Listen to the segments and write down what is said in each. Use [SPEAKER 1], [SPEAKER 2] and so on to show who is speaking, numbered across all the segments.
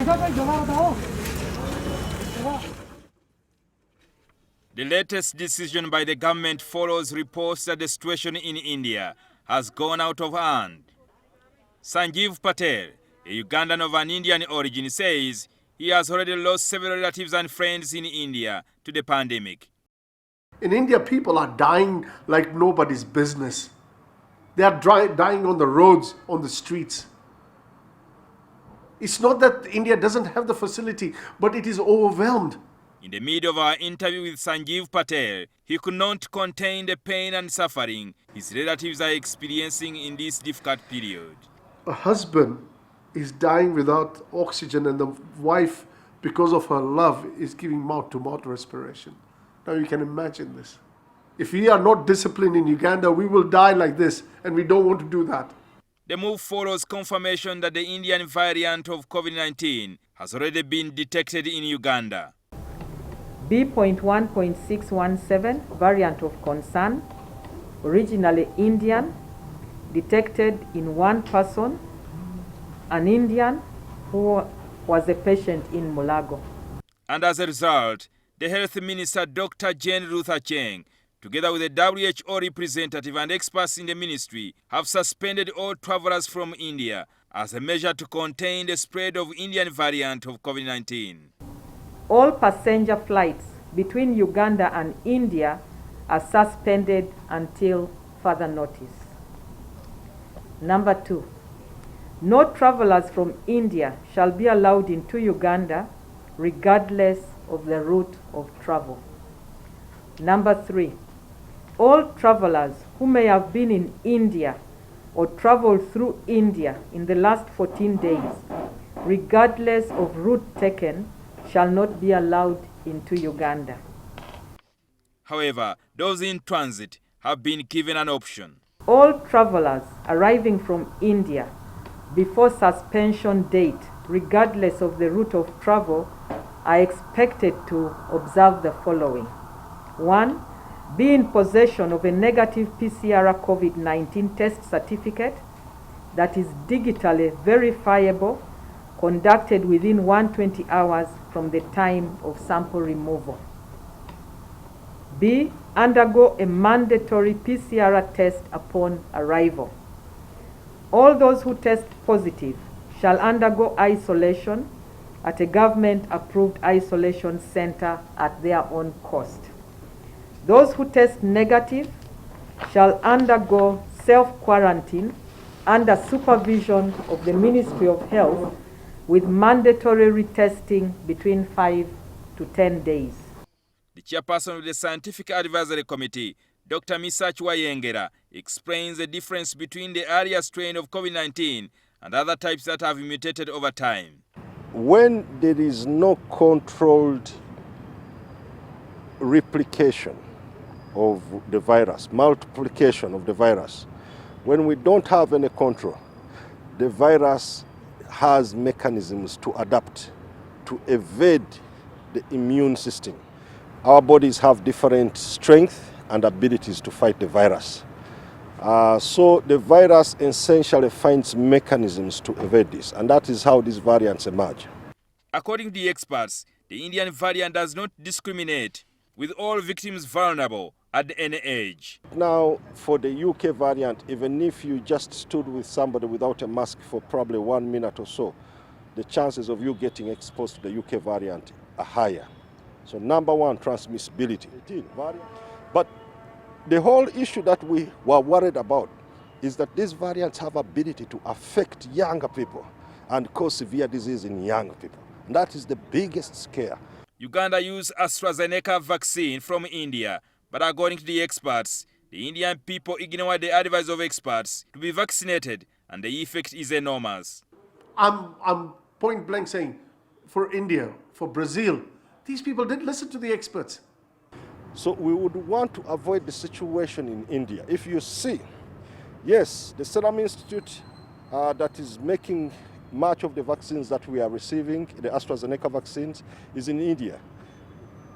[SPEAKER 1] The latest decision by the government follows reports that the situation in India has gone out of hand. Sanjeev Patel, a Ugandan of an Indian origin, says he has already lost several relatives and friends in India to the pandemic.
[SPEAKER 2] In India, people are dying like nobody's business. They are dying on the roads, on the streets. It's not that India doesn't have the facility, but it is overwhelmed.
[SPEAKER 1] In the middle of our interview with Sanjeev Patel, he could not contain the pain and suffering his relatives are experiencing in this difficult period.
[SPEAKER 2] A husband is dying without oxygen, and the wife, because of her love, is giving mouth-to-mouth respiration. Now you can imagine this. If we are not disciplined in Uganda, we will die like this, and we don't want to do that.
[SPEAKER 1] The move follows confirmation that the Indian variant of COVID-19 has already been detected in Uganda.
[SPEAKER 3] B.1.617 variant of concern, originally Indian, detected in one person, an Indian who was a patient in Mulago.
[SPEAKER 1] And as a result, the Health Minister Dr. Jane Ruth Aceng, together with the WHO representative and experts in the ministry, have suspended all travelers from India as a measure to contain the spread of Indian variant of COVID-19.
[SPEAKER 3] All passenger flights between Uganda and India are suspended until further notice. Number 2, no travelers from India shall be allowed into Uganda regardless of the route of travel. Number 3, all travelers who may have been in India or traveled through India in the last 14 days, regardless of route taken, shall not be allowed into Uganda.
[SPEAKER 1] However, those in transit have been given an option.
[SPEAKER 3] All travelers arriving from India before suspension date, regardless of the route of travel, are expected to observe the following. 1, be in possession of a negative PCR COVID-19 test certificate that is digitally verifiable, conducted within 120 hours from the time of sample removal. B, undergo a mandatory PCR test upon arrival. All those who test positive shall undergo isolation at a government-approved isolation center at their own cost. Those who test negative shall undergo self-quarantine under supervision of the Ministry of Health with mandatory retesting between 5 to 10 days.
[SPEAKER 1] The chairperson of the Scientific Advisory Committee, Dr. Misach Wayengera, explains the difference between the earlier strain of COVID-19 and other types that have mutated over time.
[SPEAKER 4] When there is no controlled replication of the virus, multiplication of the virus, when we don't have any control, the virus has mechanisms to adapt, to evade the immune system. Our bodies have different strength and abilities to fight the virus. So the virus essentially finds mechanisms to evade this, and that is how these variants emerge.
[SPEAKER 1] According to the experts, the Indian variant does not discriminate, with all victims vulnerable at any age.
[SPEAKER 4] Now, for the UK variant, even if you just stood with somebody without a mask for probably 1 minute or so, the chances of you getting exposed to the UK variant are higher. So number one, transmissibility. But the whole issue that we were worried about is that these variants have ability to affect younger people and cause severe disease in young people. And that is the biggest scare.
[SPEAKER 1] Uganda used AstraZeneca vaccine from India, but according to the experts, the Indian people ignore the advice of experts to be vaccinated, and the effect is enormous.
[SPEAKER 2] I'm point blank saying, for India, for Brazil, these people didn't listen to the experts.
[SPEAKER 4] So we would want to avoid the situation in India. If you see, yes, the Serum Institute that is making much of the vaccines that we are receiving, the AstraZeneca vaccines, is in India.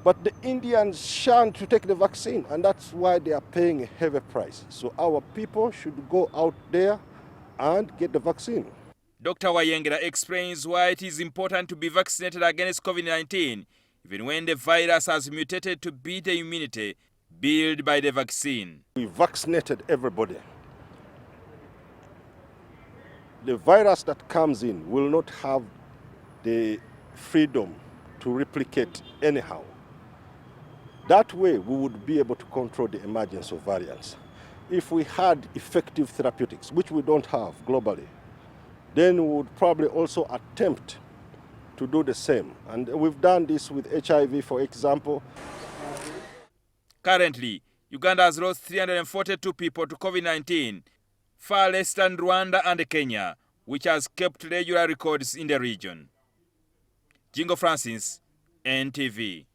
[SPEAKER 4] But the Indians shun to take the vaccine, and that's why they are paying a heavy price. So our people should go out there and get the vaccine.
[SPEAKER 1] Dr. Wayengera explains why it is important to be vaccinated against COVID-19, even when the virus has mutated to beat the immunity built by the vaccine.
[SPEAKER 4] We vaccinated everybody. The virus that comes in will not have the freedom to replicate anyhow. That way, we would be able to control the emergence of variants. If we had effective therapeutics, which we don't have globally, then we would probably also attempt to do the same. And we've done this with HIV, for example.
[SPEAKER 1] Currently, Uganda has lost 342 people to COVID-19, far less than Rwanda and Kenya, which has kept regular records in the region. Jingo Francis, NTV.